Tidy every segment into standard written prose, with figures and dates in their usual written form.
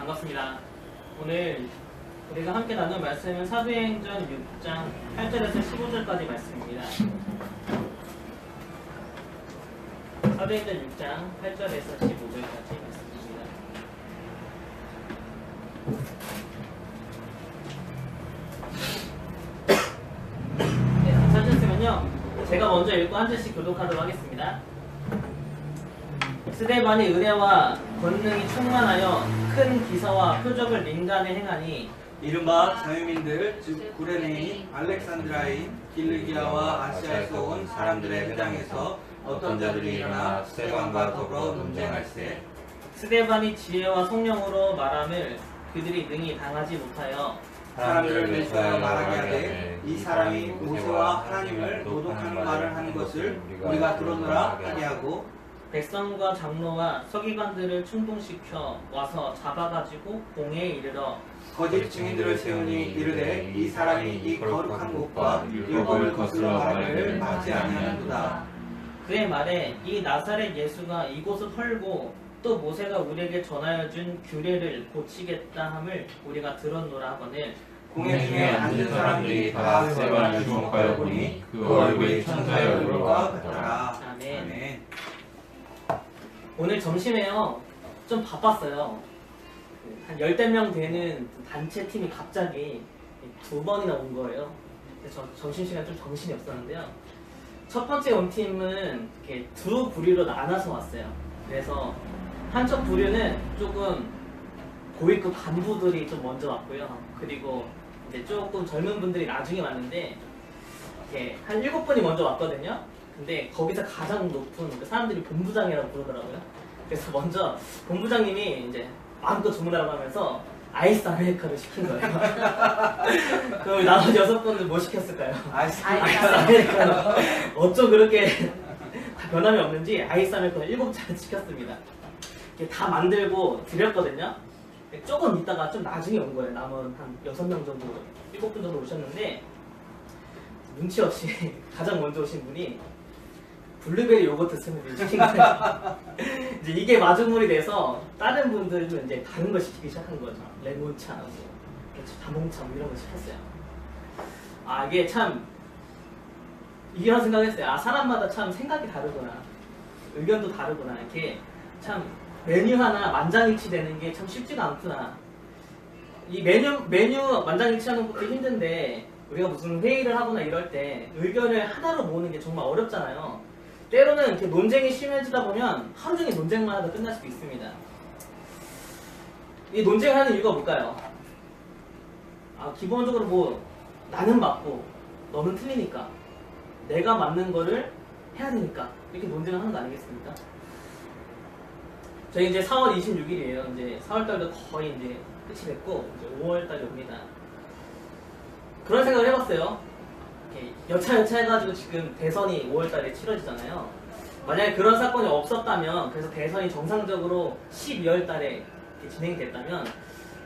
반갑습니다. 오늘 우리가 함께 나눌 말씀은 사도행전 6장 8절에서 15절까지 말씀입니다. 사도행전 6장 8절에서 15절까지 말씀입니다. 네, 다 찾으셨으면요, 제가 먼저 읽고 한 절씩 교독하도록 하겠습니다. 스데반이 은혜와 권능이 충만하여 큰 기사와 표적을 민간에 행하니 이른바 자유민들 즉 구레네인, 알렉산드라인, 길르기아와 아시아에서 온 사람들의 회당에서 어떤 자들이 일어나 스데반과 더불어 논쟁할세. 스데반이 지혜와 성령으로 말함을 그들이 능히 당하지 못하여 사람들을 매수하여 말하게 하되 이 사람이 모세와 하나님을 도독하는 말을 하는 것을 우리가 들었노라 하게 하고 백성과 장로와 서기관들을 충동시켜 와서 잡아가지고 공회에 이르러 거짓 증인들을 세우니 이르되 이 사람이 이 거룩한 곳과 율법을 거스러 말하기를 받지 아니하는도다. 그의 말에 이 나사렛 예수가 이곳을 헐고 또 모세가 우리에게 전하여 준 규례를 고치겠다 함을 우리가 들었노라 하거늘 공회 중에 앉은 사람들이 다 스데반을 주목하여 보니 그 얼굴이 천사의 얼굴과 같더라. 아멘. 오늘 점심에요, 좀 바빴어요. 한 10명 되는 단체 팀이 갑자기 2번이나 온 거예요. 그래서 점심시간 좀 정신이 없었는데요. 첫 번째 온 팀은 이렇게 두 부류로 나눠서 왔어요. 그래서 한쪽 부류는 조금 고위급 간부들이 좀 먼저 왔고요. 그리고 이제 조금 젊은 분들이 나중에 왔는데, 이렇게 한 7분이 먼저 왔거든요. 근데 거기서 가장 높은 그 사람들이 본부장이라고 부르더라고요. 그래서 먼저 본부장님이 이제 마음껏 주문하라고 하면서 아이스 아메리카노를 시킨 거예요. 그럼 나머지 6분은 뭐 시켰을까요? 아이스 아메리카노. 어쩜 그렇게 변함이 없는지 아이스 아메리카노 7잔을 시켰습니다. 이렇게 다 만들고 드렸거든요. 조금 있다가 좀 나중에 온 거예요. 남은 한 6명 정도, 7분 정도 오셨는데 눈치 없이 가장 먼저 오신 분이 블루베리 요거트 스무디 시킨 거예요. 이제 이게 마중물이 돼서 다른 분들은 이제 다른 거 시키기 시작한 거죠. 레몬차, 뭐 자몽차 이런 거 시켰어요. 아, 이게 참 이런 생각했어요. 아, 사람마다 참 생각이 다르구나, 의견도 다르구나. 이렇게 참 메뉴 하나 만장일치 되는 게 참 쉽지가 않구나. 이 메뉴 만장일치하는 것도 힘든데 우리가 무슨 회의를 하거나 이럴 때 의견을 하나로 모으는 게 정말 어렵잖아요. 때로는 이렇게 논쟁이 심해지다 보면 하루 종일 논쟁만 하다 끝날 수도 있습니다. 이 논쟁을 하는 이유가 뭘까요? 아, 기본적으로 뭐 나는 맞고 너는 틀리니까, 내가 맞는 거를 해야 되니까 이렇게 논쟁을 하는 거 아니겠습니까? 저희 이제 4월 26일이에요. 이제 4월달도 거의 이제 끝이 됐고 이제 5월달이 옵니다. 그런 생각을 해봤어요. 여차 해가지고 지금 대선이 5월달에 치러지잖아요. 만약에 그런 사건이 없었다면, 그래서 대선이 정상적으로 12월달에 진행이 됐다면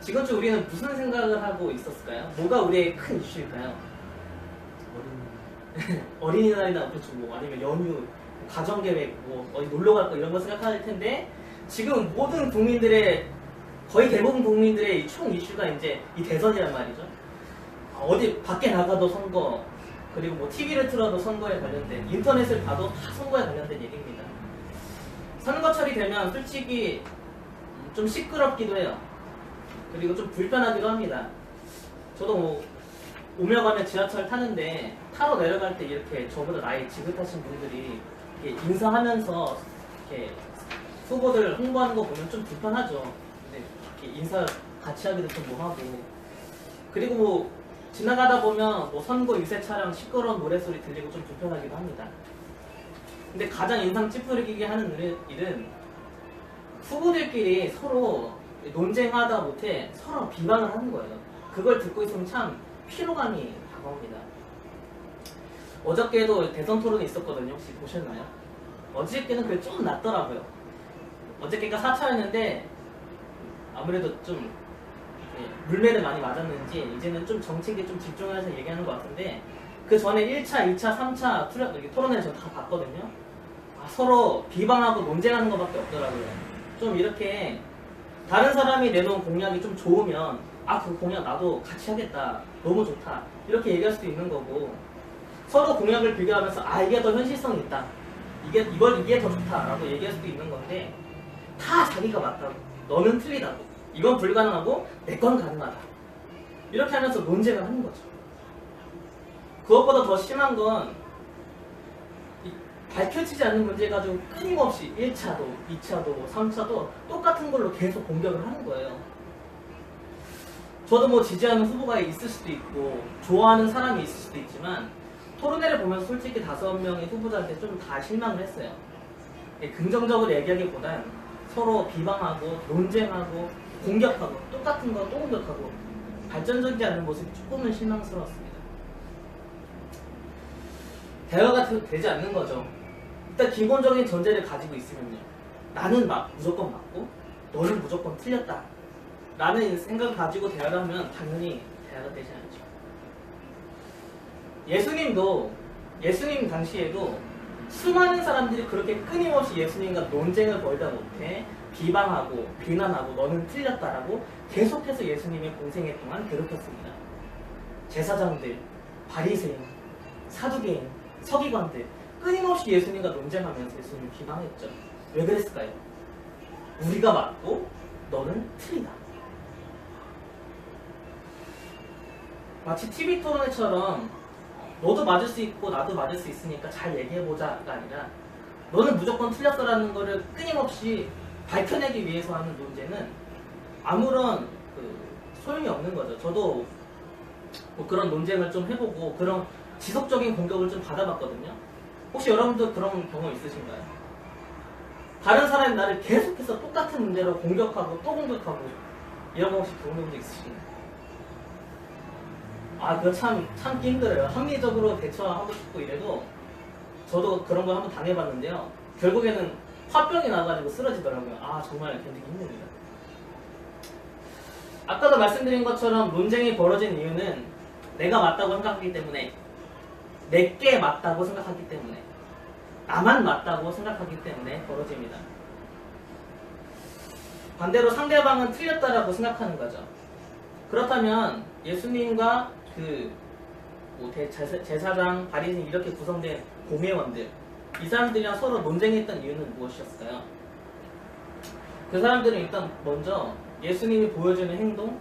지금쯤 우리는 무슨 생각을 하고 있었을까요? 뭐가 우리의 큰 이슈일까요? 어린이날이나 그렇죠, 뭐 아니면 연휴, 가정계획, 뭐 어디 놀러 갈 거 이런 거 생각할 텐데, 지금 모든 국민들의, 거의 대부분 국민들의 총 이슈가 이제 이 대선이란 말이죠. 어디 밖에 나가도 선거, 그리고 뭐 TV를 틀어도 선거에 관련된, 인터넷을 봐도 다 선거에 관련된 얘기입니다. 선거철이 되면 솔직히 좀 시끄럽기도 해요. 그리고 좀 불편하기도 합니다. 저도 뭐 오며 가며 지하철 타는데 타러 내려갈 때 이렇게 저보다 나이 지긋하신 분들이 이렇게 인사하면서 이렇게 후보들 홍보하는 거 보면 좀 불편하죠. 근데 이렇게 인사 같이 하기도 좀 뭐하고, 그리고 뭐 지나가다 보면 뭐 선거 유세 차량 시끄러운 노래소리 들리고 좀 불편하기도 합니다. 근데 가장 인상 찌푸리게 하는 일은 후보들끼리 서로 논쟁하다 못해 서로 비방을 하는 거예요. 그걸 듣고 있으면 참 피로감이 다가옵니다. 어저께도 대선 토론이 있었거든요. 혹시 보셨나요? 어저께는 그게 좀 낫더라고요. 어저께가 4차였는데 아무래도 좀 물매를 많이 맞았는지 이제는 좀 정책에 좀 집중해서 얘기하는 것 같은데, 그 전에 1차, 2차, 3차 토론회를 저 다 봤거든요. 아, 서로 비방하고 논쟁하는 것밖에 없더라고요. 좀 이렇게 다른 사람이 내놓은 공약이 좀 좋으면 그 공약 나도 같이 하겠다. 너무 좋다. 이렇게 얘기할 수도 있는 거고 서로 공약을 비교하면서 이게 더 현실성이 있다. 이게 더 좋다라고 얘기할 수도 있는 건데 다 자기가 맞다고 너는 틀리다고 이건 불가능하고 내 건 가능하다. 이렇게 하면서 논쟁을 하는 거죠. 그것보다 더 심한 건 밝혀지지 않는 문제 가지고 끊임없이 1차도, 2차도, 3차도 똑같은 걸로 계속 공격을 하는 거예요. 저도 뭐 지지하는 후보가 있을 수도 있고 좋아하는 사람이 있을 수도 있지만 토론회를 보면서 솔직히 5명의 후보자한테 좀 다 실망을 했어요. 긍정적으로 얘기하기보단 서로 비방하고 논쟁하고 공격하고 똑같은 거 또 공격하고 발전적이지 않은 모습이 조금은 실망스러웠습니다. 대화가 되지 않는 거죠. 일단 기본적인 전제를 가지고 있으면요. 나는 무조건 맞고 너는 무조건 틀렸다. 라는 생각을 가지고 대화를 하면 당연히 대화가 되지 않죠. 예수님 당시에도 수많은 사람들이 그렇게 끊임없이 예수님과 논쟁을 벌다 못해 비방하고 비난하고 너는 틀렸다라고 계속해서 예수님의 공생애 동안 괴롭혔습니다. 제사장들, 바리새인, 사두개인, 서기관들 끊임없이 예수님과 논쟁하면서 예수님을 비방했죠. 왜 그랬을까요? 우리가 맞고 너는 틀리다. 마치 TV 토론회처럼 너도 맞을 수 있고 나도 맞을 수 있으니까 잘 얘기해보자가 아니라 너는 무조건 틀렸어라는 거를 끊임없이 밝혀내기 위해서 하는 논쟁은 아무런 소용이 없는 거죠. 저도 뭐 그런 논쟁을 좀 해보고 그런 지속적인 공격을 좀 받아봤거든요. 혹시 여러분도 그런 경험 있으신가요? 다른 사람이 나를 계속해서 똑같은 문제로 공격하고 또 공격하고 이런 거 혹시 경험해본 적 있으신가요? 그거 참기 힘들어요. 합리적으로 대처하고 싶고 이래도 저도 그런 거 한번 당해봤는데요. 결국에는 화병이 나가지고 쓰러지더라고요. 정말 견디기 힘듭니다. 아까도 말씀드린 것처럼 논쟁이 벌어진 이유는 내가 맞다고 생각하기 때문에 내게 맞다고 생각하기 때문에 나만 맞다고 생각하기 때문에 벌어집니다. 반대로 상대방은 틀렸다라고 생각하는 거죠. 그렇다면 예수님과 제사장, 바리새인 이렇게 구성된 공회원들 이 사람들이랑 서로 논쟁했던 이유는 무엇이었을까요? 그 사람들은 일단 먼저 예수님이 보여주는 행동,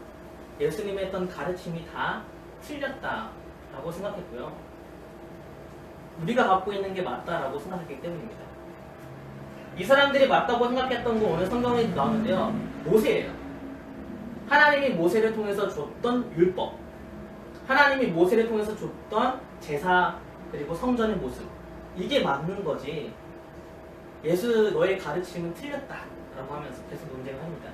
예수님의 했던 가르침이 다 틀렸다라고 생각했고요. 우리가 갖고 있는 게 맞다라고 생각했기 때문입니다. 이 사람들이 맞다고 생각했던 거 오늘 성경에 나오는데요. 모세예요. 하나님이 모세를 통해서 줬던 율법, 하나님이 모세를 통해서 줬던 제사 그리고 성전의 모습 이게 맞는 거지 너의 가르침은 틀렸다라고 하면서 계속 논쟁을 합니다.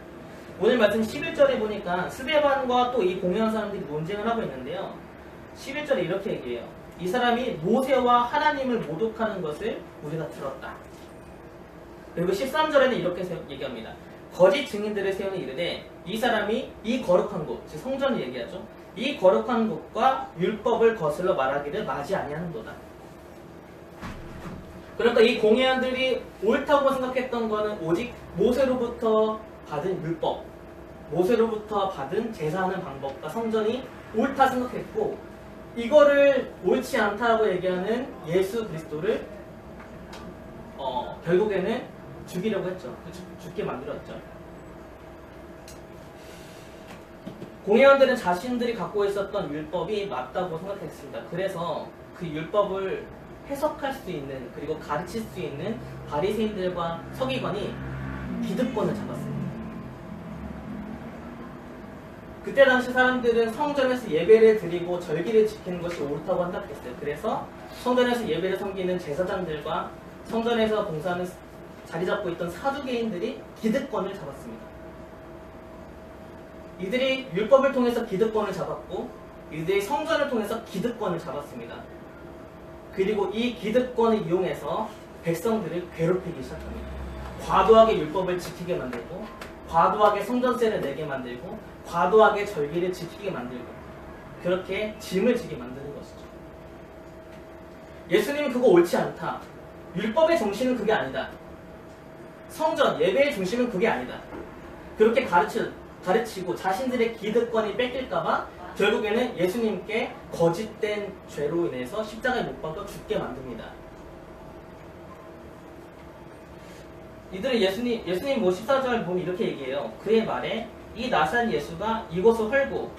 오늘 말씀 11절에 보니까 스데반과 또 이 공회한 사람들이 논쟁을 하고 있는데요. 11절에 이렇게 얘기해요. 이 사람이 모세와 하나님을 모독하는 것을 우리가 들었다. 그리고 13절에는 이렇게 얘기합니다. 거짓 증인들을 세우는 이르되 이 사람이 이 거룩한 곳, 즉 성전을 얘기하죠. 이 거룩한 곳과 율법을 거슬러 말하기를 맞이 아니하는도다. 그러니까 이 공회원들이 옳다고 생각했던 거는 오직 모세로부터 받은 율법, 모세로부터 받은 제사하는 방법과 성전이 옳다 생각했고 이거를 옳지 않다라고 얘기하는 예수 그리스도를 결국에는 죽이려고 했죠. 죽게 만들었죠. 공회원들은 자신들이 갖고 있었던 율법이 맞다고 생각했습니다. 그래서 그 율법을 해석할 수 있는 그리고 가르칠 수 있는 바리새인들과 서기관이 기득권을 잡았습니다. 그때 당시 사람들은 성전에서 예배를 드리고 절기를 지키는 것이 옳다고 생각했어요. 그래서 성전에서 예배를 섬기는 제사장들과 성전에서 봉사하는 자리 잡고 있던 사두개인들이 기득권을 잡았습니다. 이들이 율법을 통해서 기득권을 잡았고 이들이 성전을 통해서 기득권을 잡았습니다. 그리고 이 기득권을 이용해서 백성들을 괴롭히기 시작합니다. 과도하게 율법을 지키게 만들고 과도하게 성전세를 내게 만들고 과도하게 절기를 지키게 만들고 그렇게 짐을 지게 만드는 것이죠. 예수님은 그거 옳지 않다. 율법의 정신은 그게 아니다. 성전, 예배의 중심은 그게 아니다. 그렇게 가르치고 자신들의 기득권이 뺏길까봐 결국에는 예수님께 거짓된 죄로 인해서 십자가에 못 박혀 죽게 만듭니다. 이들은 예수님 14절 보면 이렇게 얘기해요. 그의 말에 이 나사렛 예수가 이곳을 헐고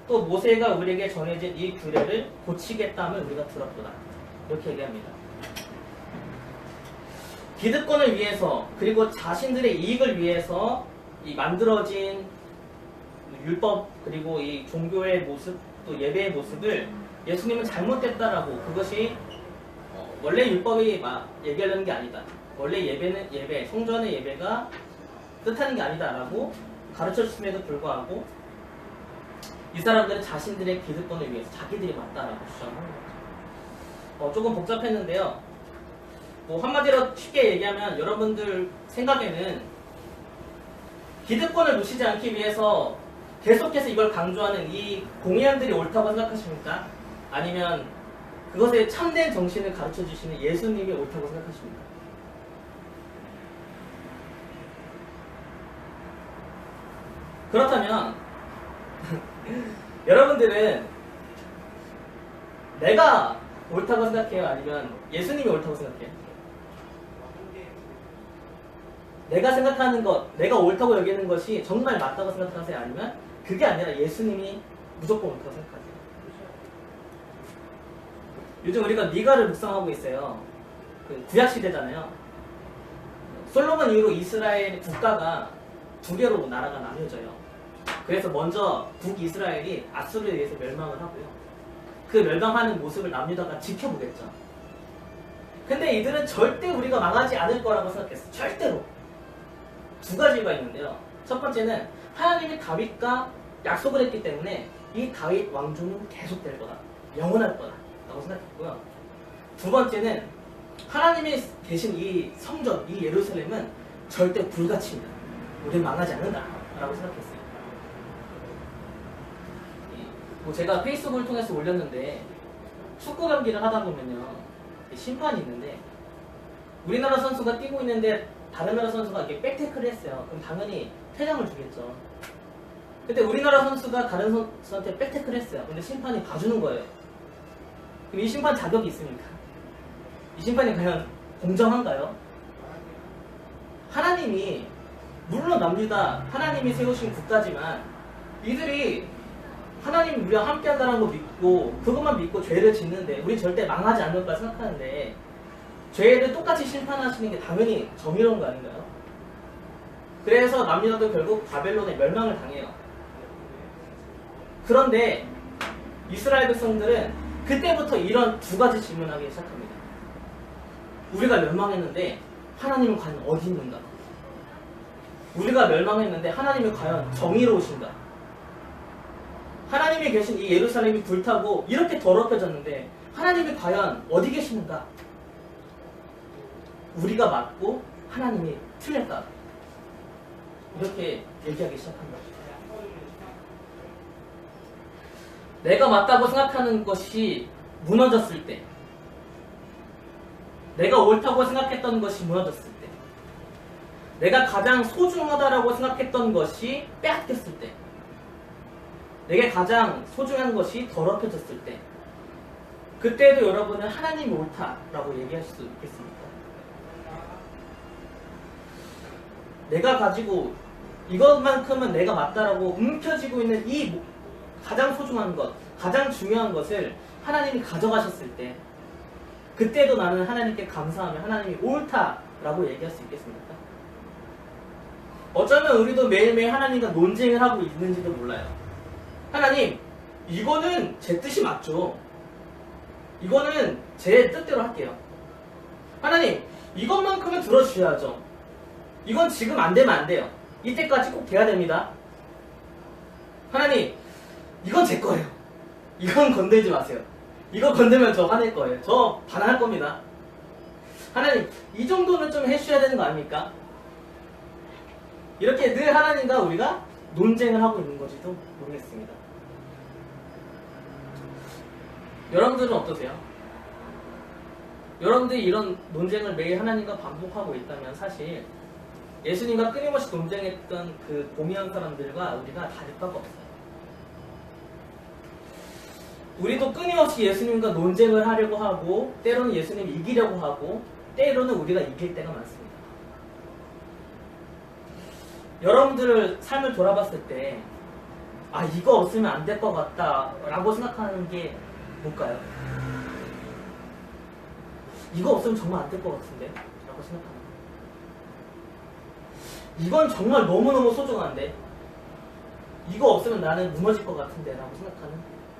또 모세가 우리에게 전해진 이 규례를 고치겠다면 우리가 들었구나. 이렇게 얘기합니다. 기득권을 위해서 그리고 자신들의 이익을 위해서 이 만들어진 율법 그리고 이 종교의 모습 또 예배의 모습을 예수님은 잘못됐다라고 그것이 원래 율법이 얘기하려는 게 아니다. 원래 예배는 예배, 성전의 예배가 뜻하는 게 아니다라고 가르쳐 주심에도 불구하고 이 사람들은 자신들의 기득권을 위해서 자기들이 맞다라고 주장하는 거죠. 조금 복잡했는데요. 한마디로 쉽게 얘기하면 여러분들 생각에는 기득권을 놓치지 않기 위해서 계속해서 이걸 강조하는 이 공의원들이 옳다고 생각하십니까? 아니면 그것의 참된 정신을 가르쳐 주시는 예수님이 옳다고 생각하십니까? 그렇다면 여러분들은 내가 옳다고 생각해요? 아니면 예수님이 옳다고 생각해요? 내가 생각하는 것, 내가 옳다고 여기는 것이 정말 맞다고 생각하세요? 아니면 그게 아니라 예수님이 무조건 옳다고 생각하세요? 요즘 우리가 미가를 묵상하고 있어요. 그 구약시대잖아요. 솔로몬 이후로 이스라엘 국가가 두 개로 나라가 나뉘어져요. 그래서 먼저 북이스라엘이 아수르에 의해서 멸망을 하고요. 그 멸망하는 모습을 남유다가 지켜보겠죠. 근데 이들은 절대 우리가 망하지 않을 거라고 생각했어요. 절대로. 두 가지가 있는데요. 첫 번째는 하나님이 다윗과 약속을 했기 때문에 이 다윗 왕조는 계속될 거다. 영원할 거다. 라고 생각했고요. 두 번째는 하나님이 계신 이 성전, 이 예루살렘은 절대 불가치입니다. 우리는 망하지 않는다. 라고 생각했어요. 제가 페이스북을 통해서 올렸는데 축구 경기를 하다 보면요. 심판이 있는데 우리나라 선수가 뛰고 있는데 다른 나라 선수가 이렇게 백태클을 했어요. 그럼 당연히 퇴장을 주겠죠. 근데 우리나라 선수가 다른 선수한테 백태클을 했어요. 근데 심판이 봐주는 거예요. 그럼 이 심판 자격이 있습니까? 이 심판이 과연 공정한가요? 하나님이 물론 남유다 하나님이 세우신 국가지만 이들이 하나님이 우리와 함께한다는 거 믿고 그것만 믿고 죄를 짓는데 우리 절대 망하지 않을 거라 생각하는데 죄를 똑같이 심판하시는 게 당연히 정의로운 거 아닌가요? 그래서 남유다도 결국 바벨론에 멸망을 당해요. 그런데 이스라엘 백성들은 그때부터 이런 두 가지 질문하기 시작합니다. 우리가 멸망했는데 하나님은 과연 어디 있는가? 우리가 멸망했는데 하나님이 과연 정의로우신가? 하나님이 계신 이 예루살렘이 불타고 이렇게 더럽혀졌는데 하나님이 과연 어디 계시는가? 우리가 맞고 하나님이 틀렸다. 이렇게 얘기하기 시작합니다. 내가 맞다고 생각하는 것이 무너졌을 때, 내가 옳다고 생각했던 것이 무너졌을 때, 내가 가장 소중하다라고 생각했던 것이 빼앗겼을 때, 내게 가장 소중한 것이 더럽혀졌을 때, 그때도 여러분은 하나님이 옳다라고 얘기할 수 있겠습니까? 내가 가지고 이것만큼은 내가 맞다라고 움켜쥐고 있는 이 가장 소중한 것, 가장 중요한 것을 하나님이 가져가셨을 때, 그때도 나는 하나님께 감사하며 하나님이 옳다라고 얘기할 수 있겠습니까? 어쩌면 우리도 매일매일 하나님과 논쟁을 하고 있는지도 몰라요. 하나님, 이거는 제 뜻이 맞죠. 이거는 제 뜻대로 할게요. 하나님, 이것만큼은 들어주셔야죠. 이건 지금 안 되면 안 돼요. 이때까지 꼭 돼야 됩니다. 하나님, 이건 제 거예요. 이건 건들지 마세요. 이거 건들면 저 화낼 거예요. 저 반항할 겁니다. 하나님, 이 정도는 좀 해주셔야 되는 거 아닙니까? 이렇게 늘 하나님과 우리가 논쟁을 하고 있는 건지도 모르겠습니다. 여러분들은 어떠세요? 여러분들이 이런 논쟁을 매일 하나님과 반복하고 있다면 사실 예수님과 끊임없이 논쟁했던 그 보미한 사람들과 우리가 다를 바가 없어요. 우리도 끊임없이 예수님과 논쟁을 하려고 하고 때로는 예수님 이기려고 하고 때로는 우리가 이길 때가 많습니다. 여러분들을 삶을 돌아봤을 때 아 이거 없으면 안 될 것 같다 라고 생각하는 게 뭘까요? 이거 없으면 정말 안 될 것 같은데 라고 생각하는 거. 이건 정말 너무너무 소중한데 이거 없으면 나는 무너질 것 같은데 라고 생각하는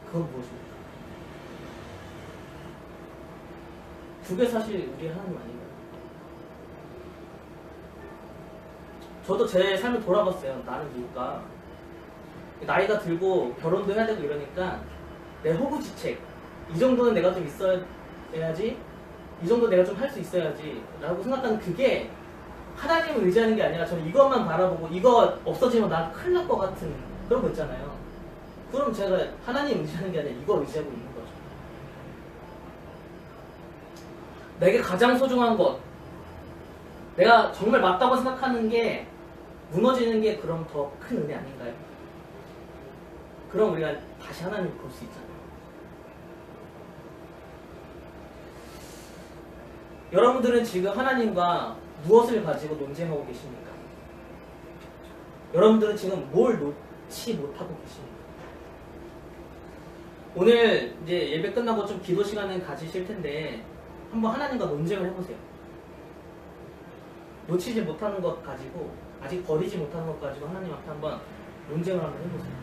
그건 무엇입니까? 그게 사실 우리의 하나님 아닌가요? 저도 제 삶을 돌아봤어요. 나는 누굴까? 나이가 들고 결혼도 해야 되고 이러니까 내 허구지책 이 정도는 내가 좀 있어야지 이 정도 내가 좀 할 수 있어야지 라고 생각하는 그게 하나님을 의지하는 게 아니라 저는 이것만 바라보고 이거 없어지면 나 큰일 날 것 같은 그런 거 있잖아요. 그럼 제가 하나님 의지하는 게 아니라 이거 의지하고 있는 거죠. 내게 가장 소중한 것 내가 정말 맞다고 생각하는 게 무너지는 게 그럼 더 큰 은혜 아닌가요? 그럼 우리가 다시 하나님을 볼 수 있잖아요. 여러분들은 지금 하나님과 무엇을 가지고 논쟁하고 계십니까? 여러분들은 지금 뭘 놓지 못하고 계십니까? 오늘 이제 예배 끝나고 좀 기도 시간을 가지실 텐데 한번 하나님과 논쟁을 해보세요. 놓치지 못하는 것 가지고 아직 버리지 못하는 것 가지고 하나님 앞에 한번 논쟁을 한번 해보세요.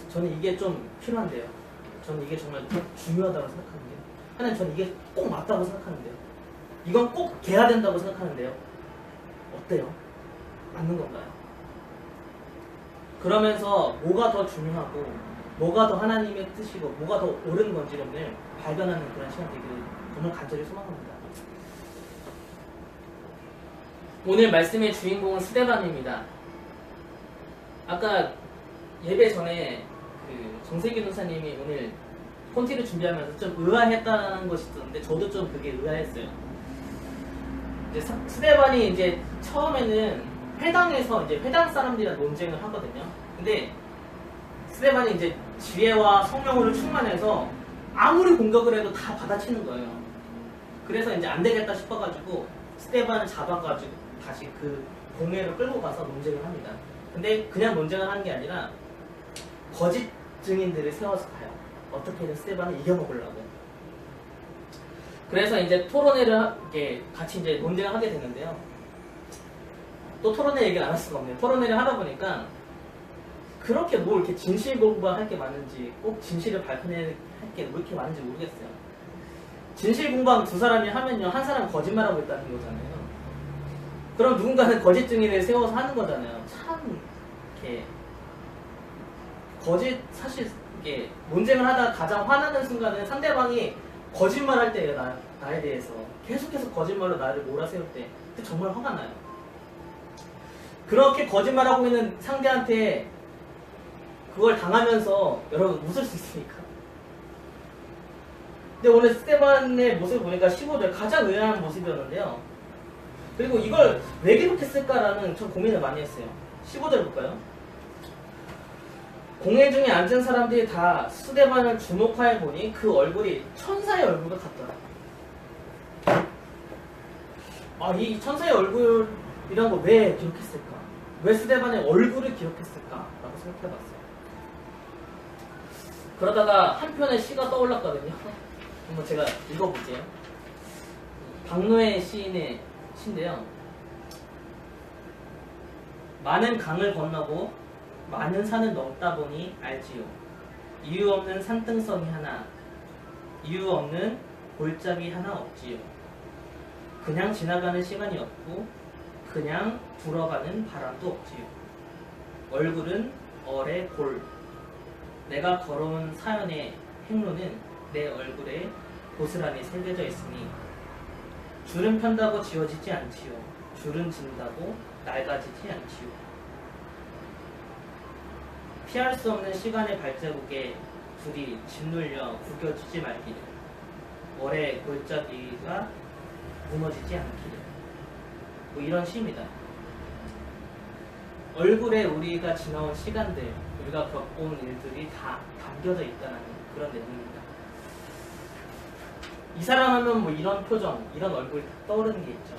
저는 이게 좀 필요한데요. 저는 이게 정말 중요하다고 생각하는데요. 하나님 저는 이게 꼭 맞다고 생각하는데요. 이건 꼭 해야 된다고 생각하는데요. 어때요? 맞는 건가요? 그러면서 뭐가 더 중요하고 뭐가 더 하나님의 뜻이고 뭐가 더 옳은 건지를 발견하는 그런 시간 되기를 정말 간절히 소망합니다. 오늘 말씀의 주인공은 스데반입니다. 아까 예배 전에 그 정세균 목사님이 오늘 콘티를 준비하면서 좀 의아했다는 것이 있었는데 저도 좀 그게 의아했어요. 이제 스데반이 이제 처음에는 회당에서 이제 회당 사람들이랑 논쟁을 하거든요. 근데 스데반이 이제 지혜와 성령으로 충만해서 아무리 공격을 해도 다 받아치는 거예요. 그래서 이제 안 되겠다 싶어가지고 스데반을 잡아가지고 다시 그 공회를 끌고 가서 논쟁을 합니다. 근데 그냥 논쟁을 하는 게 아니라 거짓 증인들을 세워서 가요. 어떻게든 스데반을 이겨먹으려고. 그래서 이제 토론회를 같이 이제 논쟁을 하게 되는데요. 또 토론회 얘기를 안 할 수가 없네요. 토론회를 하다 보니까 그렇게 뭐 이렇게 진실 공부할 게 많은지 꼭 진실을 발표할 게 뭐 이렇게 많은지 모르겠어요. 진실 공부하면 두 사람이 하면요 한 사람 거짓말하고 있다는 거잖아요. 그럼 누군가는 거짓 증인을 세워서 하는 거잖아요. 참 이렇게 사실 이게 논쟁을 하다가 가장 화나는 순간은 상대방이 거짓말할 때예요. 나에 대해서 계속해서 거짓말로 나를 몰아세울 때 그때 정말 화가 나요. 그렇게 거짓말하고 있는 상대한테 그걸 당하면서 여러분 웃을 수 있습니까? 근데 오늘 스데반의 모습을 보니까 15절 가장 의아한 모습이었는데요. 그리고 이걸 왜 기록했을까라는 좀 고민을 많이 했어요. 15절 볼까요? 공회 중에 앉은 사람들이 다 스데반을 주목하여 보니 그 얼굴이 천사의 얼굴과 같더라. 이 천사의 얼굴이라는 걸 왜 기록했을까? 왜 스데반의 얼굴을 기록했을까? 라고 생각해봤어요. 그러다가 한편의 시가 떠올랐거든요. 한번 제가 읽어볼게요. 박노해 시인의 시인데요. 많은 강을 건너고 많은 산을 넘다 보니 알지요. 이유 없는 산등성이 하나, 이유 없는 골짜기 하나 없지요. 그냥 지나가는 시간이 없고 그냥 불어가는 바람도 없지요. 얼굴은 얼의 골. 내가 걸어온 사연의 행로는 내 얼굴에 고스란히 새겨져 있으니 줄은 편다고 지워지지 않지요. 줄은 진다고 낡아지지 않지요. 피할 수 없는 시간의 발자국에 둘이 짓눌려 구겨지지 말기를. 월의 골짜기가 무너지지 않기를. 뭐 이런 시입니다. 얼굴에 우리가 지나온 시간들, 우리가 겪어온 일들이 다 담겨져 있다는 그런 내용입니다. 이 사람 하면 뭐 이런 표정, 이런 얼굴이 떠오르는 게 있죠.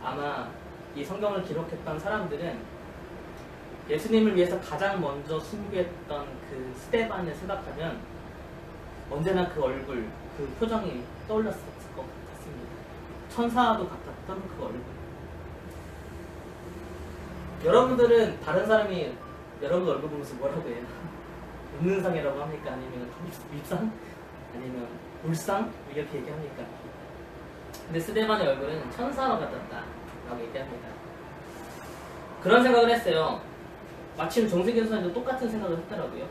아마 이 성경을 기록했던 사람들은 예수님을 위해서 가장 먼저 순교했던 그 스데반을 생각하면 언제나 그 얼굴, 그 표정이 떠올랐을 것 같습니다. 천사와도 같았던 그 얼굴. 여러분들은 다른 사람이 여러분 얼굴 보면서 뭐라고 해요? 웃는 상이라고 합니까? 아니면 밉상? 아니면 울상? 이렇게 얘기합니까? 근데 스데반의 얼굴은 천사와 같았다 라고 얘기합니다. 그런 생각을 했어요. 마침 정세균 선생님도 똑같은 생각을 했더라고요.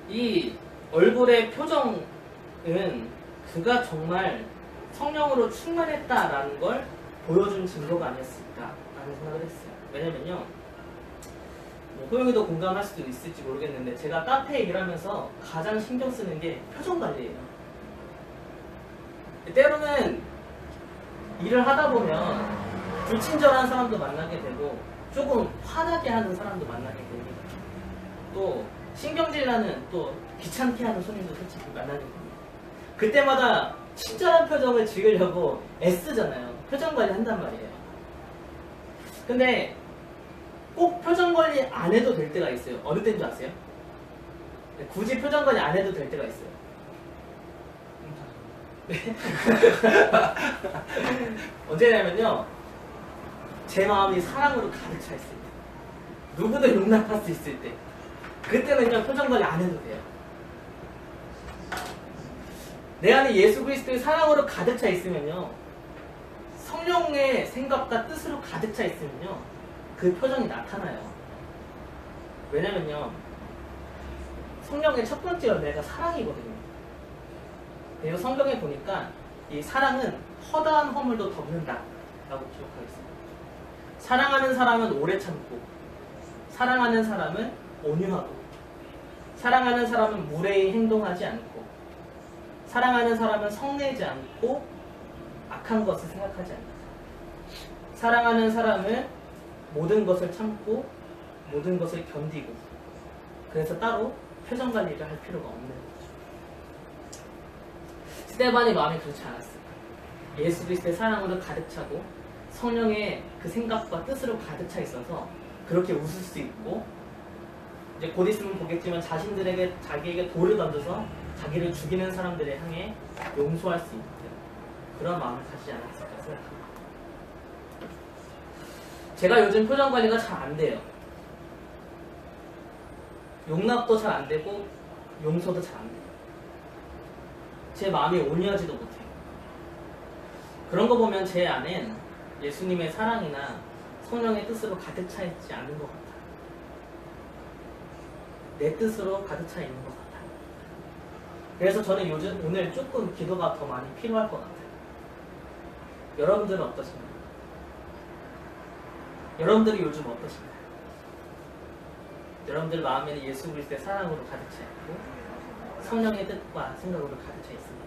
이 얼굴의 표정은 그가 정말 성령으로 충만했다라는 걸 보여준 증거가 아니었을까라는 생각을 했어요. 왜냐면요, 뭐 호영이도 공감할 수도 있을지 모르겠는데 제가 카페 일을 하면서 가장 신경 쓰는 게 표정 관리예요. 때로는 일을 하다 보면 불친절한 사람도 만나게 되고 조금 화나게 하는 사람도 만나게 됩니다. 또 신경질 나는, 또 귀찮게 하는 손님도 솔직히 만나게 됩니다. 그때마다 친절한 표정을 지으려고 애쓰잖아요. 표정 관리 한단 말이에요. 근데 꼭 표정 관리 안 해도 될 때가 있어요. 어느 때인 줄 아세요? 굳이 표정 관리 안 해도 될 때가 있어요. 언제냐면요, 제 마음이 사랑으로 가득 차 있을 때, 누구도 용납할 수 있을 때, 그때는 그냥 표정 관리 안 해도 돼요. 내 안에 예수 그리스도의 사랑으로 가득 차 있으면요, 성령의 생각과 뜻으로 가득 차 있으면요, 그 표정이 나타나요. 왜냐면요, 성령의 첫 번째 열매가 사랑이거든요. 그리고 성경에 보니까 이 사랑은 허다한 허물도 덮는다 라고 기록하고 있습니다. 사랑하는 사람은 오래 참고, 사랑하는 사람은 온유하고, 사랑하는 사람은 무례히 행동하지 않고, 사랑하는 사람은 성내지 않고 악한 것을 생각하지 않는다. 사랑하는 사람은 모든 것을 참고 모든 것을 견디고, 그래서 따로 표정 관리를 할 필요가 없는 거죠. 스데반의 마음이 그렇지 않았어요. 예수 그리스도의 사랑으로 가득 차고 성령의 그 생각과 뜻으로 가득 차 있어서 그렇게 웃을 수 있고, 이제 곧 있으면 보겠지만 자기에게 돌을 던져서 자기를 죽이는 사람들을 향해 용서할 수 있는 그런 마음을 가지지 않았을까 생각합니다. 제가 요즘 표정 관리가 잘 안 돼요. 용납도 잘 안 되고 용서도 잘 안 돼요. 제 마음이 온유하지도 못해요. 그런 거 보면 제 안엔 예수님의 사랑이나 성령의 뜻으로 가득 차 있지 않은 것 같아요. 내 뜻으로 가득 차 있는 것 같아요. 그래서 저는 오늘 조금 기도가 더 많이 필요할 것 같아요. 여러분들은 어떠신가요? 여러분들이 요즘 어떠신가요? 여러분들 마음에는 예수 그리스도의 사랑으로 가득 차 있고 성령의 뜻과 생각으로 가득 차 있습니다.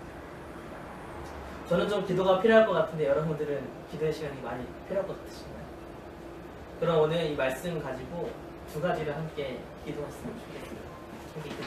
저는 좀 기도가 필요할 것 같은데 여러분들은 기도의 시간이 많이 필요할 것 같으신가요? 그럼 오늘 이 말씀 가지고 두 가지를 함께 기도했으면 좋겠습니다. 함께 기도.